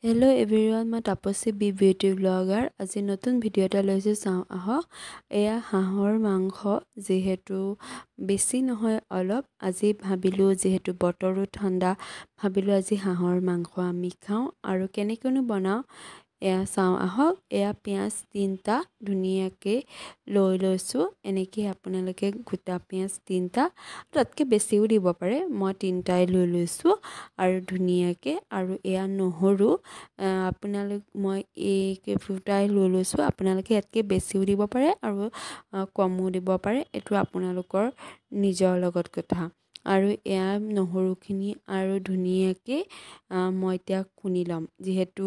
Hello everyone, মই তাপসী B beauty blogger আজি নতুন ভিডিও এটা লৈছো চাও আহক এয়া হাঁহৰ মাংস যেহেতু বেছি নহয় অলপ আজি ভাবিলো যেহেতু বতৰো ঠাণ্ডা ভাবিলো আজি হাঁহৰ মাংস আমি খাওঁ আৰু কেনেকৈ বনাও এয়া চাও আহক এয়া পিয়াজ তিনটা ধুনিয়াকে লৈ লৈছো এনেকি আপোনালোকে গোটা পিয়াজ তিনটা তাতকে বেছিও দিব পাৰে মই তিনটাই লৈ লৈছো আৰু ধুনিয়াকে আৰু এয়া নহৰু আপোনালোক মই এই ফুটাই লৈ লৈছো আপোনালোকে এতকে বেছিও দিব পাৰে আৰু কমও দিব পাৰে এটো আপোনালোকৰ নিজৰ লগত কথা আৰু এয়া নহৰুখিনি আৰু ধুনিয়াকে মই এতিয়া খুনি লম যেহেতু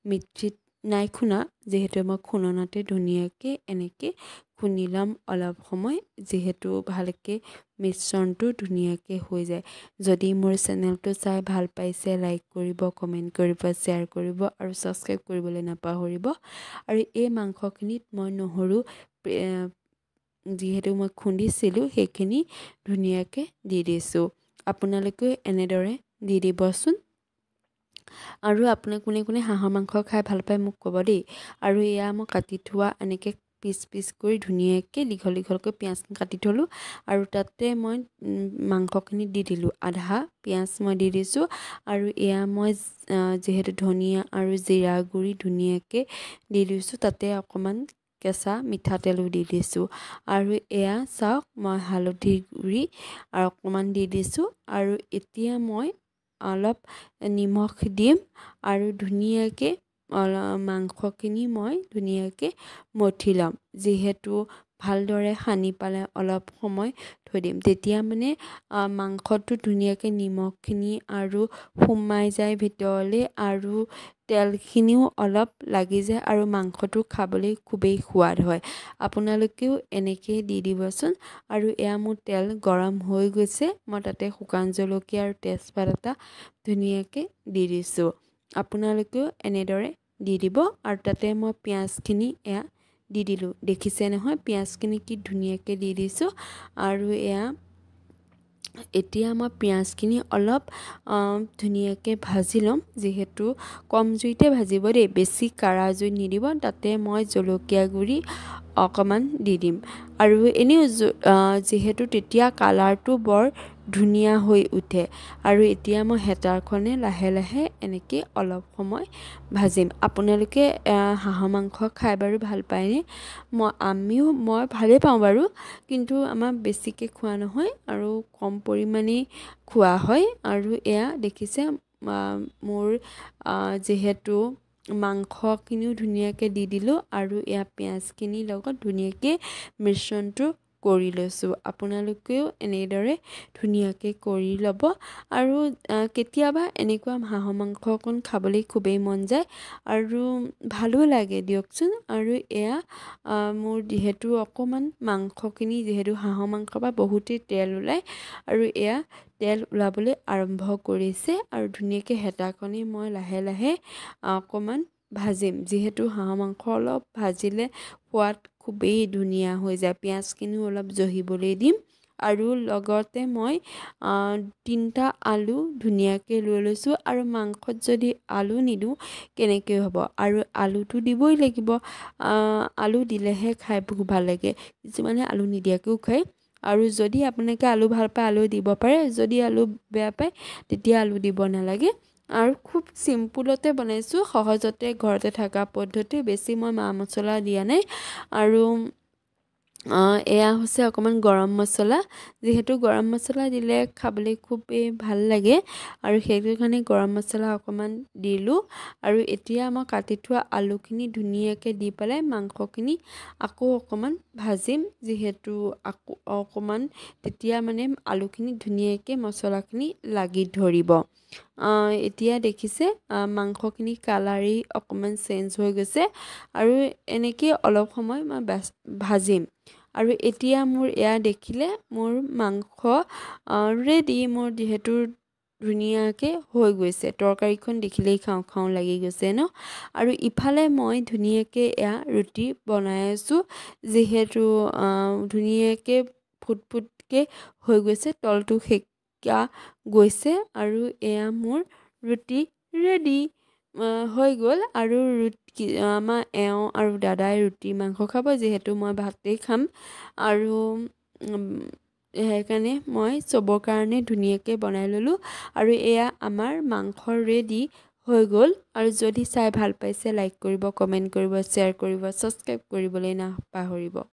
মিক্সিত নাই খুনা যেহেতু মই খুননাতে ধুনিয়াকে এনেকে খুনি লম অলপ সময় যেহেতু ভালকে মিশ্ৰণটো ধুনিয়াকে হৈ যায় যদি মোৰ চেনেলটো চাই ভাল পাইছে লাইক কৰিব কমেন্ট কৰিব শেয়াৰ কৰিব আৰু সাবস্ক্ৰাইব কৰিবলৈ নাপাহৰিব আৰু এই মাংসখিনিত মই নহৰু যেহেতু মই খুন্দিছিলো সেইখিনি ধুনিয়াকে দি দিছো আপোনালোকে এনেদৰে দি দিবচোন আৰু আপুনি কোনে কোনে হাঁহৰ মাংস খাই ভাল পায় মোক ক'ব দেই আৰু এয়া মই কাটি থোৱা এনেকে পিস পিস কৰি ধুনিয়াকে লিঘল লিঘলকৈ পিয়াজ কাটি থলো আৰু তাতে মই মাংসখিনি দি দিলো আধা পিয়াজ মই দি দিছো আৰু এয়া মই যেহেতু ধনিয়া আৰু জিৰা গুৰি ধুনিয়াকে দি দিছো তাতে অকমান কেঁচা মিঠাতেলো দি দিছো আৰু এয়া চাওক মই হালধি গুৰি আৰু অকমান দি দিছো আৰু এতিয়া মই অলপ নিমখ দিম আৰু ধুনিয়াকে মাংসখিনি মই ধুনিয়াকে মঠি লম যেহেতু ভালদৰে হানি পালে অলপ সময় থৈ দিম তেতিয়া মানে মাংসটো ধুনিয়াকে নিমখখিনি আৰু ফুমাই যায় ভিতৰলে আৰু তেলখিনিও অলপ লাগি যায় আৰু মাংসটো খাবলৈ খুবেই সোৱাদ হয় আপোনালোকেও এনেকৈ দি দিবচোন আৰু এয়া মোৰ তেল গৰম হৈ গৈছে মই তাতে শুকান জলকীয়া আৰু তেজপাত এটা ধুনিয়াকে দি দিছো আপোনালোকেও এনেদৰে দি দিব আৰু তাতে মই পিয়াজখিনি এয়া দি দিলো দেখিছে নহয় পিয়াজখিনি কি ধুনিয়াকে দি দিছো আৰু এয়া এতিয়া মই পিয়াজখিনি অলপ ধুনিয়াকে ভাজি লম যেহেতু কম জুইতে ভাজিব দেই বেছি কাৰা জুই নিদিব তাতে মই জলকীয়া গুৰি অকমান দি দিম আৰু এনেও যেহেতু তেতিয়া কালাৰটো বৰ ধুনিয়া হৈ উঠে আৰু এতিয়া মই হেতাৰখনে লাহে লাহে এনেকে অলপ সময় ভাজিম আপোনালোকে হাঁহৰ মাংস খাই বাৰু ভাল পায়নে মই ভালে পাওঁ বাৰু কিন্তু আমাৰ বেছিকে খোৱা নহয় আৰু কম পৰিমাণে খোৱা হয় আৰু এয়া দেখিছে মোৰ যেহেতু মাংসখিনিও ধুনিয়াকে দি দিলো আৰু এয়া পিয়াজখিনি লগত ধুনিয়াকে মিশ্ৰণটো কৰি লৈছো আপোনালোকেও এনেদৰে ধুনিয়াকে কৰি লব আৰু কেতিয়াবা এনেকুৱা হাঁহৰ মাংস অকন খাবলৈ খুবেই মন যায় আৰু ভালো লাগে দিয়কচোন আৰু এয়া মোৰ যেহেতু অকমান মাংসখিনি যেহেতু হাঁহৰ মাংস বা বহুতেই তেল ওলাই আৰু এয়া তেল ওলাবলৈ আৰম্ভ কৰিছে আৰু ধুনিয়াকে হেতাখনি মই লাহে লাহে অকমান ভাজিম যেহেতু হাঁহৰ মাংস অলপ ভাজিলে সোৱাদ খুবেই ধুনিয়া হৈ যায় পিয়াজখিনিও অলপ জহিবলৈ দিম আৰু লগতে মই তিনটা আলু ধুনিয়াকে লৈ লৈছো আৰু মাংসত যদি আলু নিদু কেনেকৈ হ'ব আৰু আলুটো দিবই লাগিব আলু দিলেহে খাই বহুত ভাল লাগে কিছুমানে আলু নিদিয়াকেও খায় আৰু যদি আপোনালোকে আলু ভাল পায় আলু দিব পাৰে যদি আলু বেয়া পায় তেতিয়া আলু দিব নালাগে আৰু খুব সিম্পলতে বনাইছো সহজতে ঘৰতে থকা পদ্ধতি বেছি মই মা মছলা দিয়া নাই আৰু এয়া হৈছে অকমান গৰম মছলা যেহেতু গৰম মছলা দিলে খাবলৈ খুবেই ভাল লাগে আৰু সেইটো কাৰণে গৰম মছলা অকমান দিলো আৰু এতিয়া মই কাটি থোৱা আলুখিনি ধুনিয়াকে দি পেলাই মাংসখিনি আকৌ অকমান ভাজিম যেহেতু আকৌ অকমান তেতিয়া মানে আলুখিনি ধুনিয়াকে মছলাখিনি লাগি ধৰিব এতিয়া দেখিছে মাংসখিনি কালাৰি অকমান চেঞ্জ হৈ গৈছে আৰু এনেকৈ অলপ সময় মই ভাজিম আৰু এতিয়া মোৰ এয়া দেখিলে মোৰ মাংস ৰেডি মোৰ যেহেতু ধুনিয়াকে হৈ গৈছে তৰকাৰীখন দেখিলেই খাওঁ খাওঁ লাগি গৈছে ন আৰু ইফালে মই ধুনিয়াকে এয়া ৰুটি বনাই আছো যেহেতু ধুনিয়াকে ফুটফুটকে হৈ গৈছে তলটো সেকা গৈছে আৰু এয়া মোৰ ৰুটি ৰেডি হৈ গ'ল আৰু আমাৰ এওঁ আৰু দাদাই ৰুটি মাংস খাব যিহেতু মই ভাতেই খাম আৰু সেইকাৰণে মই চবৰ কাৰণে ধুনীয়াকৈ বনাই ল'লোঁ আৰু এয়া আমাৰ মাংস ৰেডি হৈ গ'ল আৰু যদি চাই ভাল পাইছে লাইক কৰিব কমেণ্ট কৰিব শ্বেয়াৰ কৰিব ছাবস্ক্ৰাইব কৰিবলৈ নাপাহৰিব